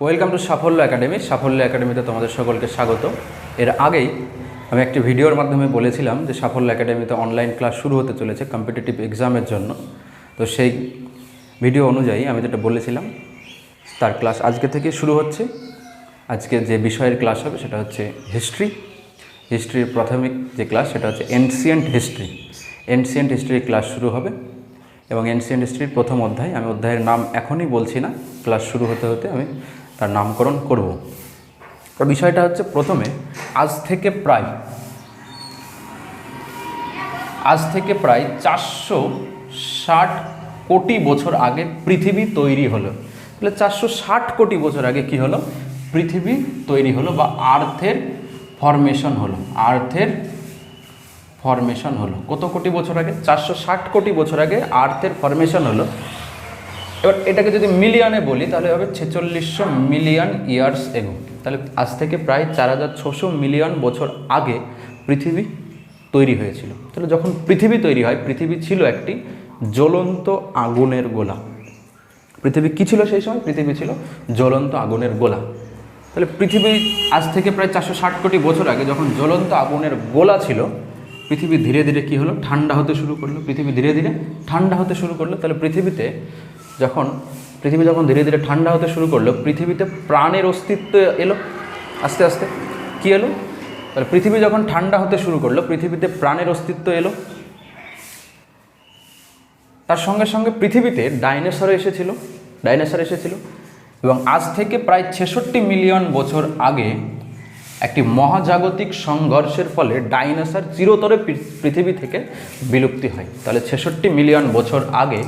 Welcome to সাফল্য academy. সাফল্য একাডেমিতে তোমাদের সকলকে স্বাগত। এর আগেই আমি একটি ভিডিওর মাধ্যমে বলেছিলাম যে সাফল্য একাডেমিতে অনলাইন ক্লাস শুরু হতে চলেছে কম্পিটিটিভ এক্সামের জন্য। তো সেই ভিডিও অনুযায়ী আমি যেটা বলেছিলাম তার ক্লাস আজকে থেকে শুরু হচ্ছে। আজকে যে বিষয়ের ক্লাস হবে সেটা হচ্ছে হিস্ট্রির প্রাথমিক যে ক্লাস সেটা হচ্ছে এনসিয়েন্ট হিস্ট্রির ক্লাস শুরু হবে। এবং এনসিয়েন্ট হিস্ট্রির প্রথম অধ্যায়, আমি অধ্যায়ের নাম এখনই বলছি না, ক্লাস শুরু হতে হতে আমি তার নামকরণ করব। তো বিষয়টা হচ্ছে প্রথমে আজ থেকে প্রায় 460 কোটি বছর আগে পৃথিবী তৈরি হলো। তাহলে 460 কোটি বছর আগে কি হলো? পৃথিবী তৈরি হলো বা আর্থের ফরমেশন হলো। কত কোটি বছর আগে? 460 কোটি বছর আগে আর্থের ফরমেশন হলো। এবার এটাকে যদি মিলিয়নে বলি তাহলে হবে 4600 মিলিয়ন ইয়ার্স এগো। তাহলে আজ থেকে প্রায় 4600 মিলিয়ন বছর আগে পৃথিবী তৈরি হয়েছিল। তাহলে যখন পৃথিবী তৈরি হয়, পৃথিবী ছিল একটি জ্বলন্ত আগুনের গোলা। পৃথিবী কী ছিল সেই সময়? পৃথিবী ছিল জ্বলন্ত আগুনের গোলা। তাহলে পৃথিবী আজ থেকে প্রায় 460 কোটি বছর আগে যখন জ্বলন্ত আগুনের গোলা ছিল, পৃথিবী ধীরে ধীরে কী হলো? ঠান্ডা হতে শুরু করলো। তাহলে পৃথিবী যখন ধীরে ধীরে ঠান্ডা হতে শুরু করলো, পৃথিবীতে প্রাণের অস্তিত্ব এলো আস্তে আস্তে। কী এলো? তাহলে পৃথিবী যখন ঠান্ডা হতে শুরু করলো, পৃথিবীতে প্রাণের অস্তিত্ব এলো। তার সঙ্গে সঙ্গে পৃথিবীতে ডাইনোসর এসেছিল। এবং আজ থেকে প্রায় 66 মিলিয়ন বছর আগে একটি মহাজাগতিক সংঘর্ষের ফলে ডাইনোসর চিরতরে পৃথিবী থেকে বিলুপ্তি হয়। তাহলে 66 মিলিয়ন বছর আগে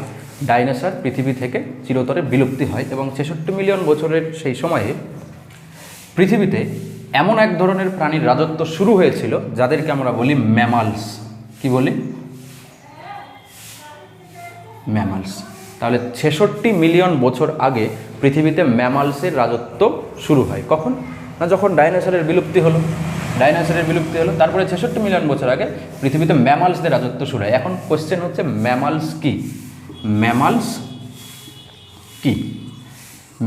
ডাইনোসর পৃথিবী থেকে চিরতরে বিলুপ্তি হয়। এবং 66 মিলিয়ন বছরের সেই সময়ে পৃথিবীতে এমন এক ধরনের প্রাণীর রাজত্ব শুরু হয়েছিল যাদেরকে আমরা বলি ম্যামালস। কি বলি? ম্যামালস। তাহলে 66 মিলিয়ন বছর আগে পৃথিবীতে ম্যামালসের রাজত্ব শুরু হয়। কখন? না, যখন ডাইনোসরের বিলুপ্তি হলো। তারপরে 66 মিলিয়ন বছর আগে পৃথিবীতে ম্যামালসদের রাজত্ব শুরু হয়। এখন কোশ্চেন হচ্ছে ম্যামালস কি?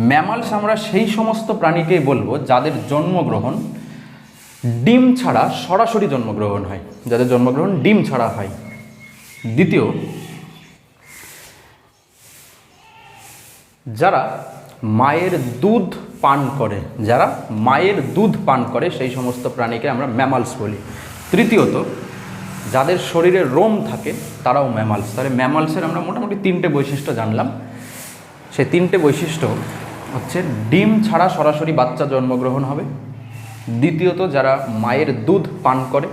ম্যামালস আমরা সেই সমস্ত প্রাণীকেই বলবো যাদের জন্মগ্রহণ ডিম ছাড়া সরাসরি জন্মগ্রহণ হয়, যাদের জন্মগ্রহণ ডিম ছাড়া হয়। দ্বিতীয়, যারা মায়ের দুধ পান করে সেই সমস্ত প্রাণীকে আমরা ম্যামালস বলি। তৃতীয়ত, যাদের শরীরে রোম থাকে তারাও ম্যামালস। তাহলে ম্যামালসের আমরা মোটামুটি 3টে বৈশিষ্ট্য জানলাম। সেই 3টে বৈশিষ্ট্য হচ্ছে ডিম ছাড়া সরাসরি বাচ্চা জন্মগ্রহণ হবে, দ্বিতীয়ত যারা মায়ের দুধ পান করে,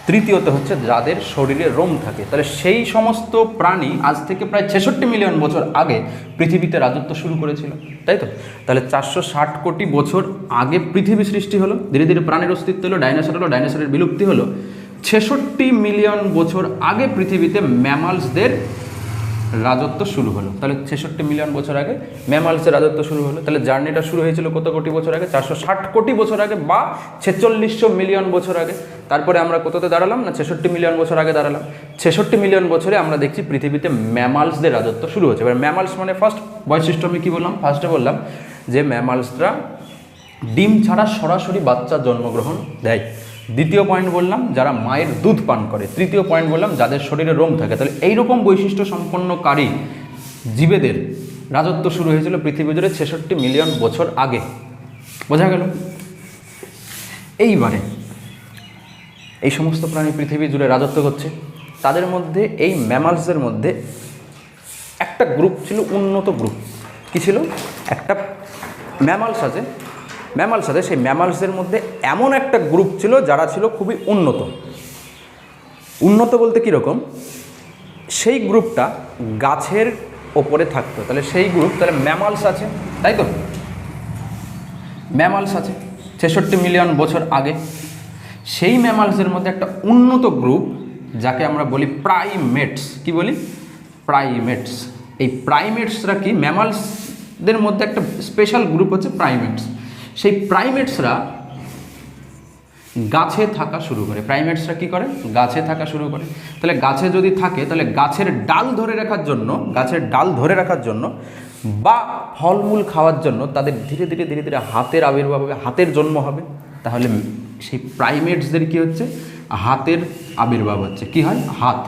তৃতীয়ত হচ্ছে যাদের শরীরে রোম থাকে। তাহলে সেই সমস্ত প্রাণী আজ থেকে প্রায় 66 মিলিয়ন বছর আগে পৃথিবীতে রাজত্ব শুরু করেছিল, তাই তো? তাহলে 460 কোটি বছর আগে পৃথিবী সৃষ্টি হলো, ধীরে ধীরে প্রাণের অস্তিত্ব হলো, ডাইনোসরের বিলুপ্তি হলো। 66 মিলিয়ন বছর আগে পৃথিবীতে ম্যামালসদের রাজত্ব শুরু হলো। তাহলে 66 মিলিয়ন বছর আগে ম্যামালসের রাজত্ব শুরু হলো। তাহলে জার্নিটা শুরু হয়েছিল কত কোটি বছর আগে? 460 কোটি বছর আগে বা 4600 মিলিয়ন বছর আগে। তারপরে আমরা কততে দাঁড়ালাম? না, 66 মিলিয়ন বছর আগে দাঁড়ালাম। 66 মিলিয়ন বছরে আমরা দেখছি পৃথিবীতে ম্যামালসদের রাজত্ব শুরু হচ্ছে। এবার ম্যামালস মানে ফার্স্ট বৈশিষ্ট্য আমি কী বললাম? ফার্স্টে বললাম যে ম্যামালসরা ডিম ছাড়া সরাসরি বাচ্চা জন্মগ্রহণ দেয়। দ্বিতীয় পয়েন্ট বললাম যারা মায়ের দুধ পান করে। তৃতীয় পয়েন্ট বললাম যাদের শরীরে রোম থাকে। তাহলে এইরকম বৈশিষ্ট্য সম্পন্নকারী জীবেদের রাজত্ব শুরু হয়েছিল পৃথিবী জুড়ে 66 মিলিয়ন বছর আগে। বোঝা গেল? এইবারে এই সমস্ত প্রাণী পৃথিবী জুড়ে রাজত্ব করছে। তাদের মধ্যে এই ম্যামালসদের মধ্যে একটা গ্রুপ ছিল, উন্নত গ্রুপ। কী ছিল? একটা ম্যামালস আছে, সেই ম্যামালসদের মধ্যে এমন একটা গ্রুপ ছিল যারা ছিল খুবই উন্নত বলতে কীরকম? সেই গ্রুপটা গাছের ওপরে থাকতো। তাহলে সেই গ্রুপ, তাহলে ম্যামালস আছে, তাই তো? ম্যামালস আছে 66 মিলিয়ন বছর আগে। সেই ম্যামালসের মধ্যে একটা উন্নত গ্রুপ যাকে আমরা বলি প্রাইমেটস। কি বলি? প্রাইমেটস। এই প্রাইমেটসরা কি? ম্যামালসদের মধ্যে একটা স্পেশাল গ্রুপ হচ্ছে প্রাইমেটস। সেই প্রাইমেটসরা গাছে থাকা শুরু করে। প্রাইমেটসরা কী করে? গাছে থাকা শুরু করে। তাহলে গাছে যদি থাকে তাহলে গাছের ডাল ধরে রাখার জন্য বা ফলমূল খাওয়ার জন্য তাদের ধীরে ধীরে ধীরে ধীরে হাতের আবির্ভাব হবে, হাতের জন্ম হবে, তাহলে সেই প্রাইমেটসদের কী হচ্ছে, হাতের আবির্ভাব হচ্ছে। কি হয়, হাত।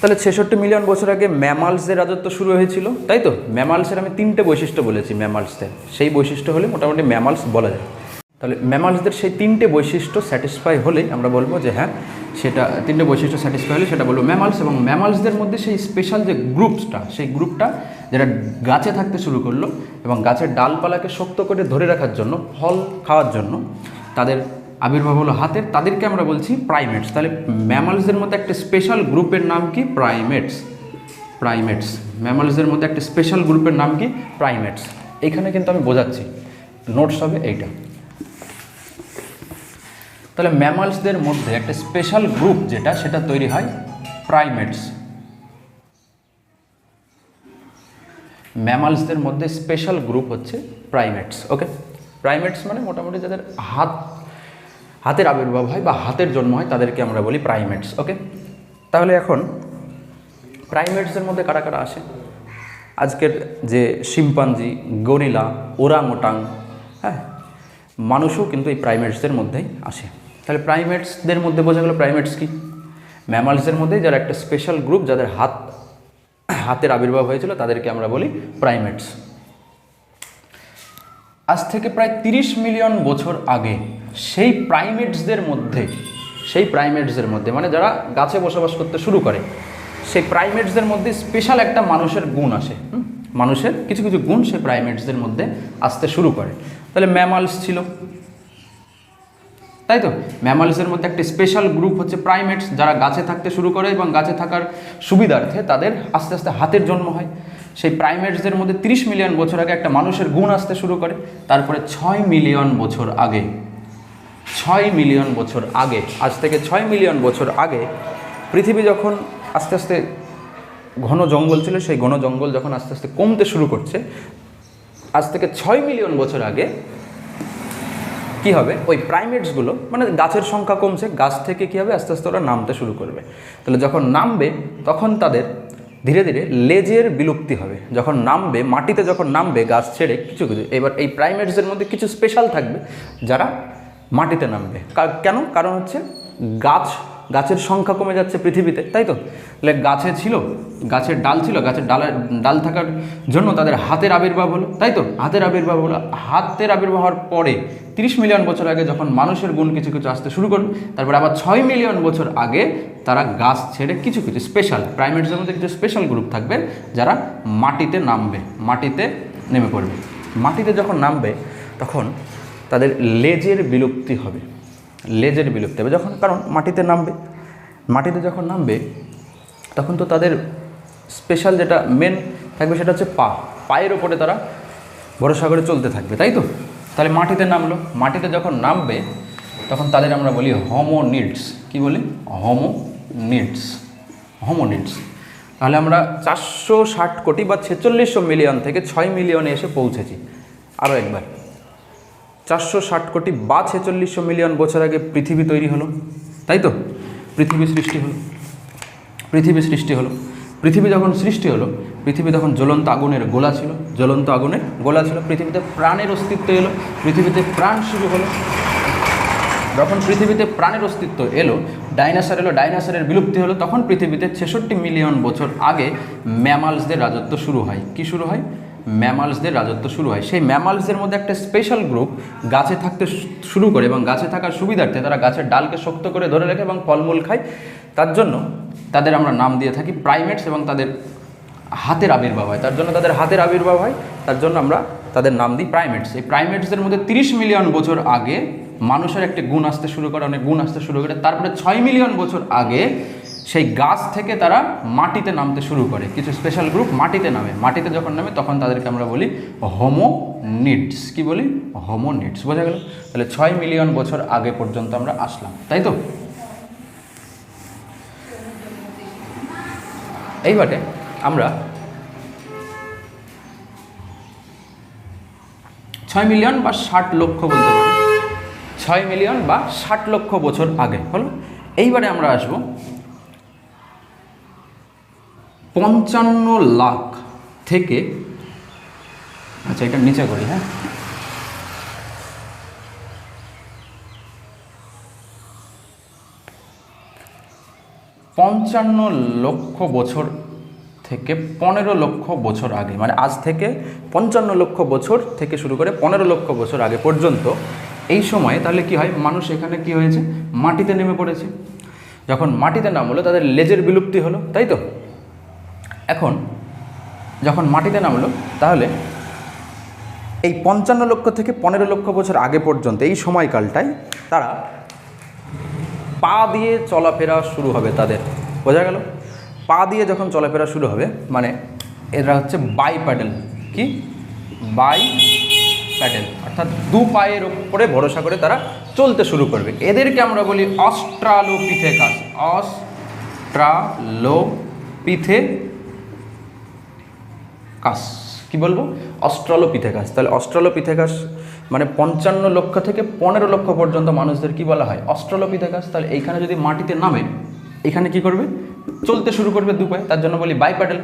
তাহলে 66 মিলিয়ন বছর আগে ম্যামালসদের রাজত্ব শুরু হয়েছিল, তাই তো? ম্যামালসের আমি 3টে বৈশিষ্ট্য বলেছি ম্যামালসদের, সেই বৈশিষ্ট্য হলে মোটামুটি ম্যামালস বলা যায়। তাহলে ম্যামালসদের সেই 3টে বৈশিষ্ট্য স্যাটিসফাই হলেই আমরা বলবো যে হ্যাঁ, সেটা 3টে বৈশিষ্ট্য স্যাটিসফাই হলে সেটা বলবো ম্যামালস। এবং ম্যামালসদের মধ্যে সেই স্পেশাল যে গ্রুপসটা, সেই গ্রুপটা যেটা গাছে থাকতে শুরু করলো এবং গাছের ডালপালাকে শক্ত করে ধরে রাখার জন্য, ফল খাওয়ার জন্য তাদের আবির্ভাব হলো হাতের, তাদেরকে আমরা বলছি প্রাইমেটস। তাহলে ম্যামালসদের মধ্যে একটা স্পেশাল গ্রুপের নাম কি, প্রাইমেটস। প্রাইমেটস ম্যামালসদের মধ্যে একটা স্পেশাল গ্রুপের নাম কি, প্রাইমেটস। এখানে কিন্তু আমি বোঝাচ্ছি, নোটস হবে এইটা। তাহলে ম্যামালসদের মধ্যে একটা স্পেশাল গ্রুপ যেটা, সেটা তৈরি হয় প্রাইমেটস। ম্যামালসদের মধ্যে স্পেশাল গ্রুপ হচ্ছে প্রাইমেটস। ওকে, প্রাইমেটস মানে মোটামুটি যাদের হাতের আবির্ভাব হয় বা হাতের জন্ম হয় তাদেরকে আমরা বলি প্রাইমেটস। ওকে, তাহলে এখন প্রাইমেটসদের মধ্যে কারা কারা আসে? আজকের যে শিম্পাঞ্জি, গরিলা, ওরাং ওটাং, হ্যাঁ, মানুষও কিন্তু এই প্রাইমেটসদের মধ্যেই আসে। তাহলে প্রাইমেটসদের মধ্যে বোঝা গেল প্রাইমেটস কি, ম্যামালসদের মধ্যেই যারা একটা স্পেশাল গ্রুপ, যাদের হাতের আবির্ভাব হয়েছিল, তাদেরকে আমরা বলি প্রাইমেটস। আজ থেকে প্রায় 30 মিলিয়ন বছর আগে সেই প্রাইমেটসদের মধ্যে মানে যারা গাছে বসবাস করতে শুরু করে, সেই প্রাইমেটসদের মধ্যে স্পেশাল একটা মানুষের গুণ আসে। মানুষের কিছু কিছু গুণ সেই প্রাইমেটসদের মধ্যে আসতে শুরু করে। তাহলে ম্যামালস ছিল, তাই তো? ম্যামালসের মধ্যে একটা স্পেশাল গ্রুপ হচ্ছে প্রাইমেটস, যারা গাছে থাকতে শুরু করে এবং গাছে থাকার সুবিধার্থে তাদের আস্তে আস্তে হাতের জন্ম হয়। সেই প্রাইমেটসদের মধ্যে 30 মিলিয়ন বছর আগে একটা মানুষের গুণ আসতে শুরু করে। তারপরে 6 মিলিয়ন বছর আগে, 6 মিলিয়ন বছর আগে, আজ থেকে 6 মিলিয়ন বছর আগে পৃথিবী যখন আস্তে আস্তে ঘন জঙ্গল ছিল, সেই ঘন জঙ্গল যখন আস্তে আস্তে কমতে শুরু করছে, আজ থেকে 6 মিলিয়ন বছর আগে কি হবে, ওই প্রাইমেটসগুলো মানে গাছের সংখ্যা কমছে, গাছ থেকে কী হবে, আস্তে আস্তে ওরা নামতে শুরু করবে। তাহলে যখন নামবে তখন তাদের ধীরে ধীরে লেজের বিলুপ্তি হবে। যখন নামবে, মাটিতে যখন নামবে গাছ ছেড়ে কিছু কিছু, এবার এই প্রাইমেটসদের মধ্যে কিছু স্পেশাল থাকবে যারা মাটিতে নামবে। কেন? কারণ হচ্ছে গাছের সংখ্যা কমে যাচ্ছে পৃথিবীতে, তাই তো? তাহলে গাছের ডাল ছিল, গাছের ডাল থাকার জন্য তাদের হাতের আবির্ভাব হলো, তাই তো? হাতের আবির্ভাব হওয়ার পরে 30 মিলিয়ন বছর আগে যখন মানুষের গুণ কিছু কিছু আসতে শুরু করলো, তারপরে আবার 6 মিলিয়ন বছর আগে তারা গাছ ছেড়ে কিছু কিছু স্পেশাল প্রাইমেটসদের মধ্যে কিছু স্পেশাল গ্রুপ থাকবে যারা মাটিতে নেমে পড়বে। মাটিতে যখন নামবে তখন তাদের লেজের বিলুপ্তি হবে, যখন, কারণ মাটিতে যখন নামবে তখন তো তাদের স্পেশাল যেটা মেন থাকবে সেটা হচ্ছে পায়ের ওপরে তারা ভরসা করে চলতে থাকবে, তাই তো? তাহলে মাটিতে নামলো, মাটিতে যখন নামবে তখন তাদের আমরা বলি হোমোনিডস। কি বলি? হোমোনিডস। তাহলে আমরা 460 কোটি বা 4600 মিলিয়ন থেকে 6 মিলিয়নে এসে পৌঁছেছি। আরও একবার, 460 কোটি বা 4600 মিলিয়ন বছর আগে পৃথিবী তৈরি হলো, তাই তো? পৃথিবী যখন সৃষ্টি হলো, পৃথিবী তখন জ্বলন্ত আগুনের গোলা ছিল, পৃথিবীতে প্রাণের অস্তিত্ব এলো, পৃথিবীতে প্রাণ শুরু হলো। যখন পৃথিবীতে প্রাণের অস্তিত্ব এলো, ডাইনোসরের বিলুপ্তি হলো, তখন পৃথিবীতে 66 মিলিয়ন বছর আগে ম্যামালসদের রাজত্ব শুরু হয়। কি শুরু হয়? ম্যামালসদের রাজত্ব শুরু হয়। সেই ম্যামালসদের মধ্যে একটা স্পেশাল গ্রুপ গাছে থাকতে শুরু করে এবং গাছে থাকার সুবিধার্থে তারা গাছের ডালকে শক্ত করে ধরে রাখে এবং ফলমূল খায়। তার জন্য তাদের আমরা নাম দিয়ে থাকি প্রাইমেটস, এবং তাদের হাতের আবির্ভাব হয়, তার জন্য আমরা তাদের নাম দিই প্রাইমেটস। এই প্রাইমেটসদের মধ্যে 30 মিলিয়ন বছর আগে মানুষের একটা গুণ আসতে শুরু করে, তারপরে 6 মিলিয়ন বছর আগে সেই গাছ থেকে তারা মাটিতে নামতে শুরু করে। কিছু স্পেশাল গ্রুপ মাটিতে যখন নামে তখন তাদেরকে আমরা বলি হোমোনিডস। কি বলি? হোমোনিডস। বোঝা গেল? তাহলে 6 মিলিয়ন বছর আগে পর্যন্ত আমরা আসলাম, তাই তো? এইবারে আমরা 6 মিলিয়ন বা 60 লক্ষ বলতে পারি, 6 মিলিয়ন বা 60 লক্ষ বছর আগে হলো। এইবারে আমরা আসবো 55 লাখ থেকে, আচ্ছা এটা নিচে করি, হ্যাঁ, 55 লক্ষ বছর থেকে 15 লক্ষ বছর আগে, মানে আজ থেকে 55 লক্ষ বছর থেকে শুরু করে 15 লক্ষ বছর আগে পর্যন্ত এই সময়ে তাহলে কি হয়, মানুষ এখানে কি হয়েছে, মাটিতে নেমে পড়েছে। যখন মাটিতে নামলো তাদের লেজের বিলুপ্তি হলো, তাই তো। এখন যখন মাটিতে নামলো তাহলে এই 55 লক্ষ থেকে 15 লক্ষ বছর আগে পর্যন্ত এই সময়কালটায় তারা পা দিয়ে চলাফেরা শুরু হবে তাদের, বোঝা গেল। পা দিয়ে যখন চলাফেরা শুরু হবে মানে এরা হচ্ছে বাইপ্যাডেল, কি বাইপ্যাডেল, অর্থাৎ দু পায়ের উপরে ভরসা করে তারা চলতে শুরু করবে। এদেরকে আমরা বলি অস্ট্রালোপিথেকাস, অস্ট্রালোপিথেকাস, কি বলবো, অস্ট্রালোপিথেকাস। তাহলে অস্ট্রালোপিথেকাস মানে 55 লক্ষ থেকে 15 লক্ষ পর্যন্ত মানুষদের কি বলা হয়, অস্ট্রালোপিথেকাস। তাহলে এইখানে যদি মাটিতে নামে এখানে কি করবে, চলতে শুরু করবে দু পায়ে, তার জন্য বলি বাইপ্যাডেল।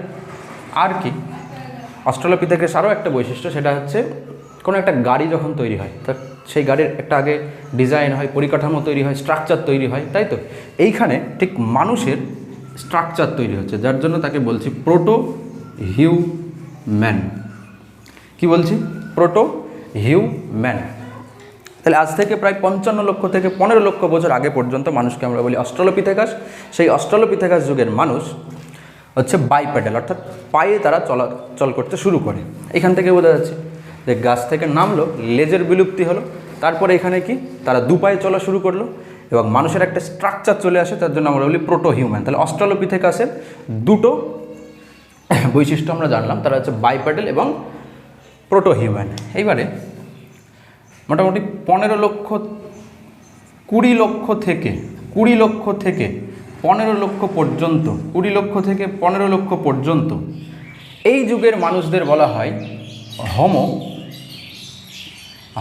আর কি অস্ট্রালোপিথেকাস আরও একটা বৈশিষ্ট্য, সেটা হচ্ছে কোনো একটা গাড়ি যখন তৈরি হয় তার সেই গাড়ির একটা আগে ডিজাইন হয়, পরিকাঠামো তৈরি হয়, স্ট্রাকচার তৈরি হয়, তাই তো। এইখানে ঠিক মানুষের স্ট্রাকচার তৈরি হচ্ছে, যার জন্য তাকে বলছি প্রোটো হিউম্যান। কি বলছি, প্রোটো হিউম্যান। তাহলে আজ থেকে প্রায় 55 লক্ষ থেকে 15 লক্ষ বছর আগে পর্যন্ত মানুষকে আমরা বলি অস্ট্রালোপিথেকাস। সেই অস্ট্রালোপিথেকাস যুগের মানুষ হচ্ছে বাইপ্যাডেল, অর্থাৎ পায়ে তারা চলাচল করতে শুরু করে। এখান থেকে বোঝা যাচ্ছে যে গাছ থেকে নামলো, লেজের বিলুপ্তি হলো, তারপরে এখানে কি তারা দু পায়ে চলা শুরু করলো এবং মানুষের একটা স্ট্রাকচার চলে আসে, তার জন্য আমরা বলি প্রোটো হিউম্যান। তাহলে অস্ট্রালোপিথেকাসের দুটো বৈশিষ্ট্য আমরা জানলাম, তারা হচ্ছে বাইপ্যাডেল এবং প্রোটো হিউম্যান। এইবারে মোটামুটি 20 লক্ষ থেকে 15 লক্ষ পর্যন্ত, 20 লক্ষ থেকে 15 লক্ষ পর্যন্ত এই যুগের মানুষদের বলা হয় হোমো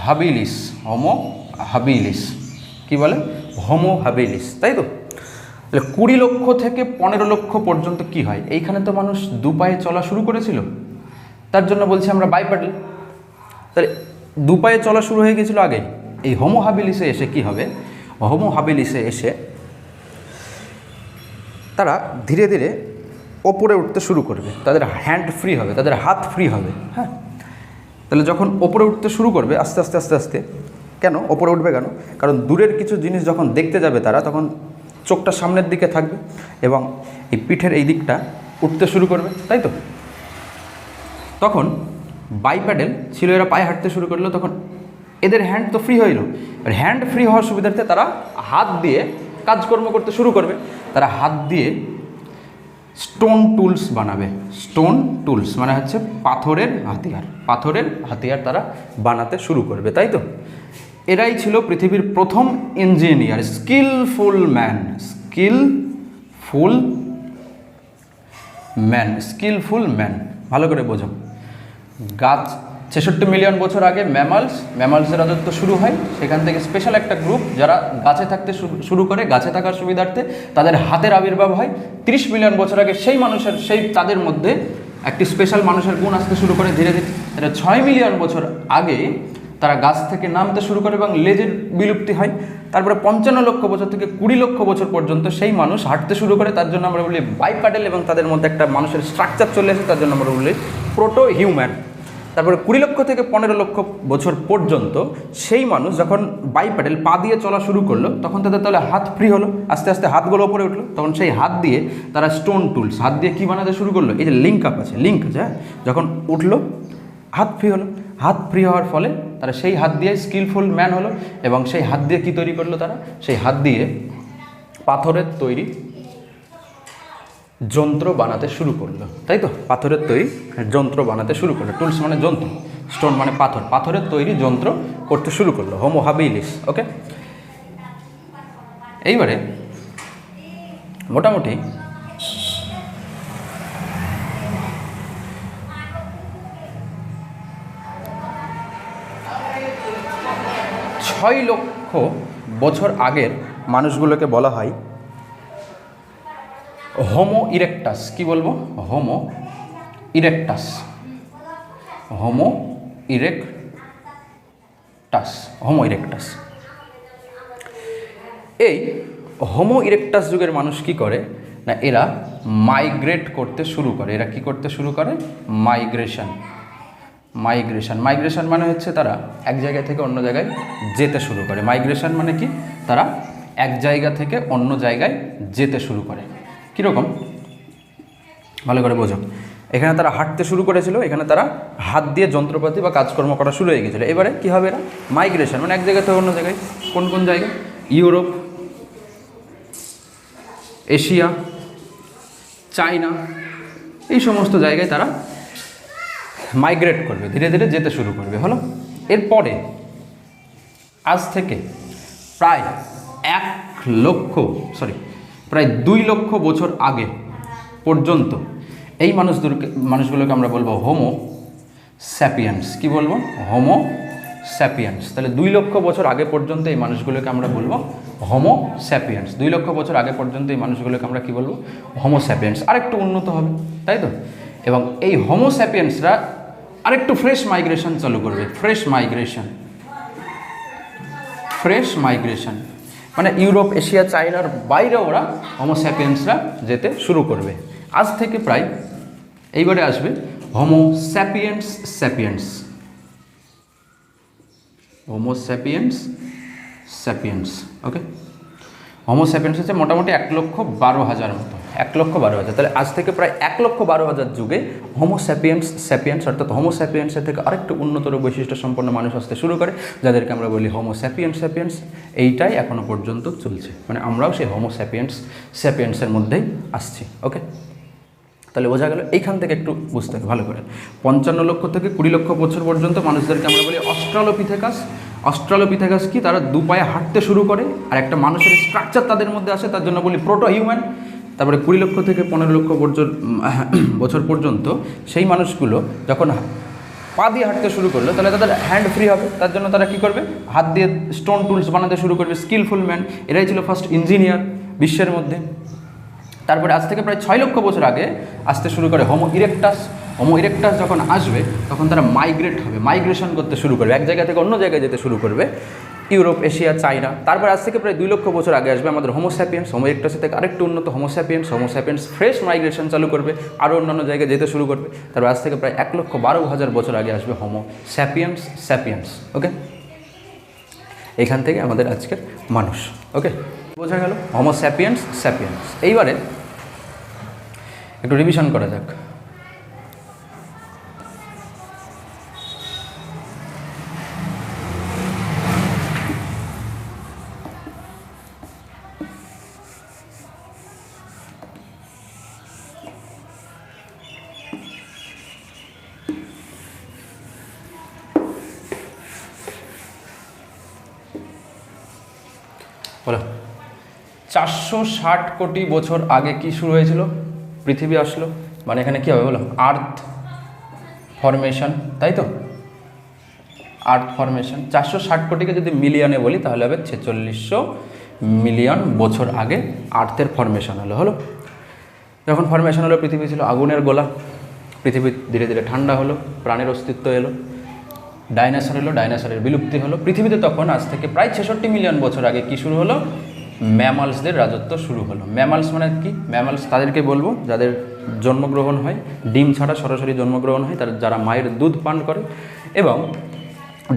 হাবিলিস। হোমো হাবিলিস, কি বলে, হোমো হাবিলিস, তাই তো। তাহলে 20 লক্ষ থেকে 15 লক্ষ পর্যন্ত কি হয়, এইখানে তো মানুষ দু পায়ে চলা শুরু করেছিল, তার জন্য বলছি আমরা বাইপ্যাডেল। তাহলে দু পায়ে চলা শুরু হয়ে গেছিলো আগেই। এই হোমো হাবিলিসে এসে কি হবে, হোমো হাবিলিসে এসে তারা ধীরে ধীরে ওপরে উঠতে শুরু করবে, তাদের হ্যান্ড ফ্রি হবে, তাদের হাত ফ্রি হবে, হ্যাঁ। তাহলে যখন ওপরে উঠতে শুরু করবে আস্তে আস্তে আস্তে আস্তে, কেন ওপরে উঠবে কেন, কারণ দূরের কিছু জিনিস যখন দেখতে যাবে তারা, তখন চোখটা সামনের দিকে থাকবে এবং এই পিঠের এই দিকটা উঠতে শুরু করবে, তাই তো। তখন বাইপ্যাডেল ছিল, এরা পায়ে হাঁটতে শুরু করলো, তখন এদের হ্যান্ড তো ফ্রি হইল। আর হ্যান্ড ফ্রি হওয়ার সুবিধার্থে তারা হাত দিয়ে কাজকর্ম করতে শুরু করবে। তারা হাত দিয়ে স্টোন টুলস বানাবে। স্টোন টুলস মানে হচ্ছে পাথরের হাতিয়ার, পাথরের হাতিয়ার তারা বানাতে শুরু করবে, তাই তো। এরাই ছিল পৃথিবীর প্রথম engineer, skillful man, skillful man. ভালো করে বোঝো, গাছ 66 মিলিয়ন বছর আগে ম্যামালসের রাজত্ব শুরু হয়। সেখান থেকে স্পেশাল একটা গ্রুপ যারা গাছে থাকতে শুরু করে, গাছে থাকার সুবিধার্থে তাদের হাতের আবির্ভাব হয়। 30 মিলিয়ন বছর আগে সেই তাদের মধ্যে একটি স্পেশাল মানুষের গুণ আসতে শুরু করে ধীরে ধীরে। 6 মিলিয়ন বছর আগে তারা গাছ থেকে নামতে শুরু করে এবং লেজের বিলুপ্তি হয়। তারপরে 55 লক্ষ বছর থেকে 20 লক্ষ বছর পর্যন্ত সেই মানুষ হাঁটতে শুরু করে, তার জন্য আমরা বলি বাইপ্যাডেল, এবং তাদের মধ্যে একটা মানুষের স্ট্রাকচার চলে আসে, তার জন্য আমরা বলি প্রোটো হিউম্যান। তারপরে 20 লক্ষ থেকে 15 লক্ষ বছর পর্যন্ত সেই মানুষ যখন বাইপ্যাডেল পা দিয়ে চলা শুরু করলো, তখন তাদের তাহলে হাত ফ্রি হলো, আস্তে আস্তে হাতগুলো ওপরে উঠলো, তখন সেই হাত দিয়ে তারা স্টোন টুলস, হাত দিয়ে কী বানাতে শুরু করলো, এই যে লিঙ্ক আপ আছে, হ্যাঁ, যখন উঠলো হাত ফ্রি হলো, হাত ফ্রি হওয়ার ফলে তারা সেই হাত দিয়ে স্কিলফুল ম্যান হলো, এবং সেই হাত দিয়ে কী তৈরি করলো, তারা সেই হাত দিয়ে পাথরের তৈরি যন্ত্র বানাতে শুরু করলো, তাই তো। পাথরের তৈরি যন্ত্র বানাতে শুরু করলো, টুলস মানে যন্ত্র, স্টোন মানে পাথর, পাথরের তৈরি যন্ত্র করতে শুরু করলো, হোমো হাবিলিস। ওকে, এইবারে মোটামুটি 6 লক্ষ বছর আগের মানুষগুলোকে বলা হয় হোমো ইরেক্টাস। কি বলবো, Homo erectus. Homo erectus, Homo erectus. এই হোমো ইরেক্টাস যুগের মানুষ কি করে না, এরা মাইগ্রেট করতে শুরু করে। এরা কি করতে শুরু করে? মাইগ্রেশন। মাইগ্রেশন, মাইগ্রেশন মানে হচ্ছে তারা এক জায়গা থেকে অন্য জায়গায় যেতে শুরু করে। মাইগ্রেশন মানে কি? তারা এক জায়গা থেকে অন্য জায়গায় যেতে শুরু করে। কীরকম? ভালো করে বোঝো। এখানে তারা হাঁটতে শুরু করেছিল, এখানে তারা হাত দিয়ে যন্ত্রপাতি বা কাজকর্ম করা শুরু হয়ে গেছিলো। এবারে কী হবে? এরা মাইগ্রেশন মানে এক জায়গা থেকে অন্য জায়গায়। কোন কোন জায়গায়? ইউরোপ, এশিয়া, চায়না, এই সমস্ত জায়গায় তারা মাইগ্রেট করবে, ধীরে ধীরে যেতে শুরু করবে। হলো, এরপরে আজ থেকে প্রায় 2 লক্ষ বছর আগে পর্যন্ত এই মানুষগুলোকে আমরা বলবো হোমো স্যাপিয়েন্স। কি বলবো? Homo sapiens. তাহলে 2 লক্ষ বছর আগে পর্যন্ত এই মানুষগুলোকে আমরা বলবো হোমো স্যাপিয়েন্স। 2 লক্ষ বছর আগে পর্যন্ত এই মানুষগুলোকে আমরা কি বলবো? Homo sapiens. আরেকটু উন্নত হবে, তাই তো? এবং এই হোমো স্যাপিয়েন্সরা আরেকটু ফ্রেশ মাইগ্রেশন চালু করবে। ফ্রেশ মাইগ্রেশন মানে ইউরোপ, এশিয়া, চায়নার বাইরে ওরা হোমো স্যাপিয়েন্সরা যেতে শুরু করবে। আজ থেকে প্রায়, এইবারে আসবে হোমো স্যাপিয়েন্স। হোমো স্যাপিয়েন্স, ওকে। হোমো স্যাপিয়েন্স হচ্ছে মোটামুটি 1,12,000 মতো, 1,12,000। তাহলে আজ থেকে প্রায় 1,12,000 যুগে হোমো স্যাপিয়েন্স অর্থাৎ হোমো স্যাপিয়েন্সের থেকে আরেকটু উন্নতর বৈশিষ্ট্য সম্পন্ন মানুষ আসতে শুরু করে, যাদেরকে আমরা বলি হোমো স্যাপিয়েন্স। এইটাই এখনও পর্যন্ত চলছে, মানে আমরাও সেই হোমো স্যাপিয়েন্সের মধ্যেই আসছি, ওকে। তাহলে বোঝা গেল। এইখান থেকে একটু বুঝতে হবে ভালো করে। 55 লক্ষ থেকে 20 লক্ষ বছর পর্যন্ত মানুষদেরকে আমরা বলি অস্ট্রালোপিথেকাস কি? তারা 2 পায়ে হাঁটতে শুরু করে, আর একটা মানুষের স্ট্রাকচার তাদের মধ্যে আসে, তার জন্য বলি প্রোটো হিউম্যান। তারপরে 20 লক্ষ থেকে 15 লক্ষ বছর পর্যন্ত সেই মানুষগুলো যখন পা দিয়ে হাঁটতে শুরু করলো, তাহলে তাদের হ্যান্ড ফ্রি হবে, তার জন্য তারা কী করবে? হাত দিয়ে স্টোন টুলস বানাতে শুরু করবে। স্কিলফুল ম্যান, এরাই ছিল ফার্স্ট ইঞ্জিনিয়ার বিশ্বের মধ্যে। তারপরে আজ থেকে প্রায় 6 লক্ষ বছর আগে আসতে শুরু করে হোমো ইরেক্টাস যখন আসবে, তখন তারা মাইগ্রেশন করতে শুরু করবে, এক জায়গা থেকে অন্য জায়গায় যেতে শুরু করবে, ইউরোপ, এশিয়া, চায়না। তারপর আজ থেকে প্রায় 2 লক্ষ বছর আগে আসবে আমাদের হোমো ইরেক্টাসের থেকে আরেকটু উন্নত হোমো স্যাপিয়েন্স ফ্রেশ মাইগ্রেশন চালু করবে, আরও অন্যান্য জায়গায় যেতে শুরু করবে। তারপর আজ থেকে প্রায় 1,12,000 বছর আগে আসবে হোমো স্যাপিয়েন্স, ওকে। এখান থেকে আমাদের আজকের মানুষ, ওকে, বোঝা গেল হোমো স্যাপিয়েন্স। এইবারে একটু রিভিশন করা যাক। বলো, 460 কোটি বছর আগে কি শুরু হয়েছিল? পৃথিবী আসলো, মানে এখানে কী হবে বলো? আর্থ ফরমেশন, তাই তো? আর্থ ফরমেশন। 460 কোটিকে যদি মিলিয়নে বলি তাহলে হবে 4600 মিলিয়ন বছর আগে আর্থের ফরমেশন হলো। যখন ফরমেশন হলো, পৃথিবী ছিল আগুনের গোলা, পৃথিবী ধীরে ধীরে ঠান্ডা হলো, প্রাণের অস্তিত্ব এলো, ডাইনোসর এলো, ডাইনোসরের বিলুপ্তি হলো। পৃথিবীতে তখন আজ থেকে প্রায় 66 মিলিয়ন বছর আগে কি শুরু হলো? ম্যামালসদের রাজত্ব শুরু হলো। ম্যামালস মানে কি? ম্যামালস তাদেরকে বলবো যাদের জন্মগ্রহণ হয়, ডিম ছাড়া সরাসরি জন্মগ্রহণ হয়, যারা মায়ের দুধ পান করে এবং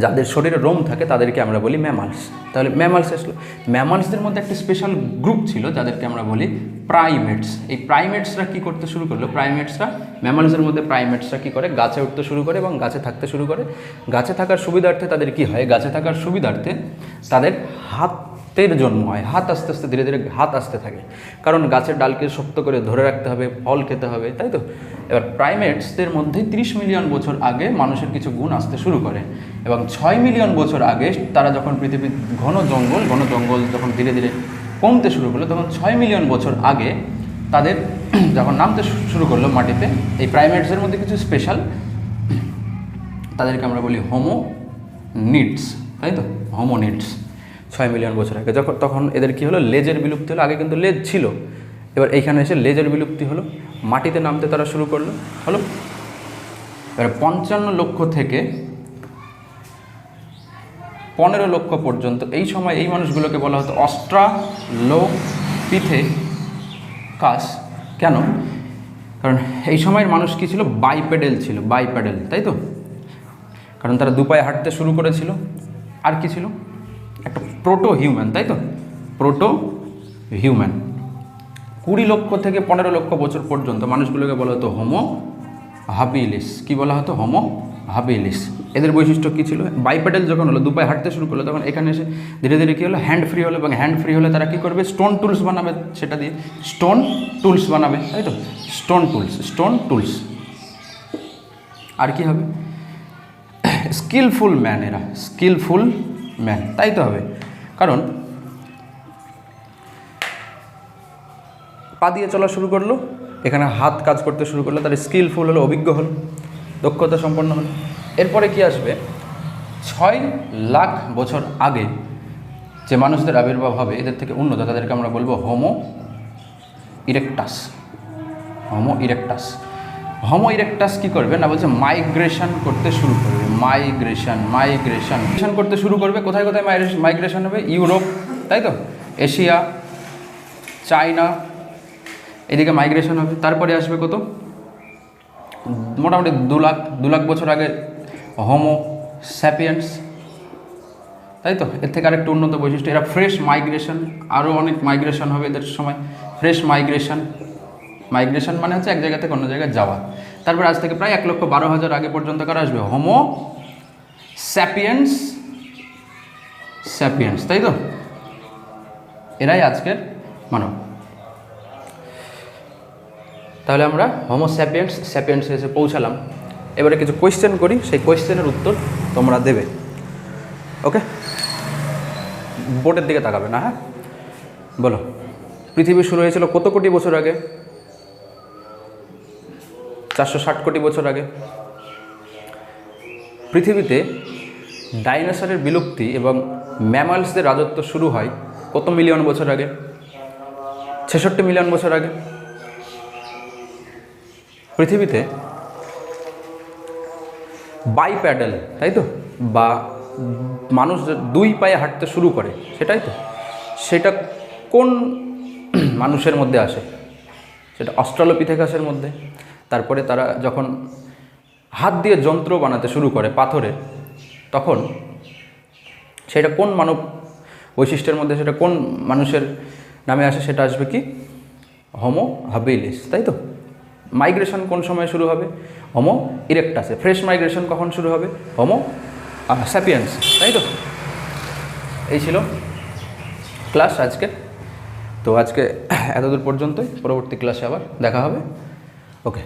যাদের শরীরে রোম থাকে, তাদেরকে আমরা বলি ম্যামালস। তাহলে ম্যামালস আসলো। ম্যামালসদের মধ্যে একটি স্পেশাল গ্রুপ ছিল যাদেরকে আমরা বলি প্রাইমেটস। এই প্রাইমেটসরা কী করতে শুরু করলো? ম্যামালসের মধ্যে প্রাইমেটসরা কী করে? গাছে উঠতে শুরু করে এবং গাছে থাকতে শুরু করে। গাছে থাকার সুবিধার্থে তাদের কি হয়? গাছে থাকার সুবিধার্থে তাদের হাতের জন্ম হয়। হাত আস্তে আস্তে ধীরে ধীরে হাত আসতে থাকে, কারণ গাছের ডালকে শক্ত করে ধরে রাখতে হবে, ফল খেতে হবে, তাই তো? এবার প্রাইমেটসদের মধ্যে 30 মিলিয়ন বছর আগে মানুষের কিছু গুণ আসতে শুরু করে এবং 6 মিলিয়ন বছর আগে তারা যখন পৃথিবীর ঘন জঙ্গল যখন ধীরে ধীরে কমতে শুরু করলো, তখন 6 মিলিয়ন বছর আগে তাদের যখন নামতে শুরু করলো মাটিতে, এই প্রাইমেটসের মধ্যে কিছু স্পেশাল, তাদেরকে আমরা বলি হোমোনিডস, তাই তো? হোমোনিডস 6 মিলিয়ন বছর আগে তখন এদের কী হলো? লেজের বিলুপ্তি হলো। আগে কিন্তু লেজ ছিল, এবার এইখানে এসে লেজের বিলুপ্তি হলো, মাটিতে নামতে তারা শুরু করলো। এবার 55 লক্ষ থেকে 15 লক্ষ পর্যন্ত এই সময় এই মানুষগুলোকে বলা হতো অস্ট্রালোপিথেকাস। কেন? কারণ এই সময়ের মানুষ কী ছিল? বাইপ্যাডেল ছিল, বাইপ্যাডেল, তাই তো? কারণ তারা দুপায়ে হাঁটতে শুরু করেছিল। আর কি ছিল? একটা প্রোটো হিউম্যান, তাই তো? Proto human. 20 লক্ষ থেকে 15 লক্ষ বছর পর্যন্ত মানুষগুলোকে বলা হতো হোমো হাবিলিস। কী বলা হতো? Homo habilis. এদের বৈশিষ্ট্য কী ছিল? বাইপ্যাডেল যখন হলো, দুপায়ে হাঁটতে শুরু করলো, তখন এখানে এসে ধীরে ধীরে কী হলো? হ্যান্ড ফ্রি হলো, এবং হ্যান্ড ফ্রি হলে তারা কী করবে? স্টোন টুলস বানাবে, সেটা দিয়ে স্টোন টুলস বানাবে, তাই তো? Stone tools. আর কি হবে? স্কিলফুল ম্যান, এরা স্কিলফুল ম্যান, তাই তো হবে। কারণ পা দিয়ে চলা শুরু করলো, এখানে হাত কাজ করতে শুরু করলো, তার স্কিলফুল হলো, অভিজ্ঞ হলো, দক্ষতা সম্পন্ন হলো। এরপরে কি আসবে? 6 লাখ বছর আগে যে মানুষদের আবির্ভাব হবে, এদের থেকে উন্নত, তাদেরকে আমরা বলবো হোমো ইরেক্টাস। হোমো ইরেক্টাস কী করবে না? বলছে মাইগ্রেশন করতে শুরু করবে। মাইগ্রেশন করতে শুরু করবে। কোথায় কোথায় মাইগ্রেশন হবে? ইউরোপ, তাই তো? এশিয়া, চায়না, এদিকে মাইগ্রেশন হবে। তারপরে আসবে কত? মোটামুটি 2 লাখ বছর আগে হোমো স্যাপিয়েন্স, তাই তো? এর থেকে আরেকটু উন্নত বৈশিষ্ট্য, এরা ফ্রেশ মাইগ্রেশন, আরও অনেক মাইগ্রেশন হবে এদের সময়। ফ্রেশ মাইগ্রেশন মানে হচ্ছে এক জায়গা থেকে অন্য জায়গায় যাওয়া। তারপর আজ থেকে প্রায় 1,12,000 আগে পর্যন্ত কারা আসবে? হোমো স্যাপিয়েন্স, তাই তো? এরাই আজকের মানব। তাহলে আমরা হোমো স্যাপিয়েন্স এসে পৌঁছালাম। এবারে কিছু কোয়েশ্চেন করি, সেই কোয়েশ্চেনের উত্তর তোমরা দেবে। ওকে, বোর্ডের দিকে তাকাবে না, হ্যাঁ? বলো, পৃথিবী শুরু হয়েছিল কত কোটি বছর আগে? 460 কোটি বছর আগে। পৃথিবীতে ডাইনোসরের বিলুপ্তি এবং ম্যামালসদের রাজত্ব শুরু হয় কত মিলিয়ন বছর আগে? 66 মিলিয়ন বছর আগে। পৃথিবীতে বাইপ্যাডেল, তাই তো, বা মানুষ 2 পায়ে হাঁটতে শুরু করে, সেটাই তো, সেটা কোন মানুষের মধ্যে আসে? সেটা অস্ট্রালোপিথেকাসের মধ্যে। তারপরে তারা যখন হাত দিয়ে যন্ত্র বানাতে শুরু করে পাথরে, তখন সেটা কোন মানব বৈশিষ্ট্যের মধ্যে, সেটা কোন মানুষের নামে আসে? সেটা আসবে কি? হোমো হাবিলিস, তাই তো? মাইগ্রেশন কোন সময় শুরু হবে? হোমো ইরেক্টাসে। ফ্রেশ মাইগ্রেশন কখন শুরু হবে? হোমো স্যাপিয়েন্স, তাই তো? এই ছিল ক্লাস আজকে। তো আজকে এতদূর পর্যন্তই, পরবর্তী ক্লাসে আবার দেখা হবে। ওকে।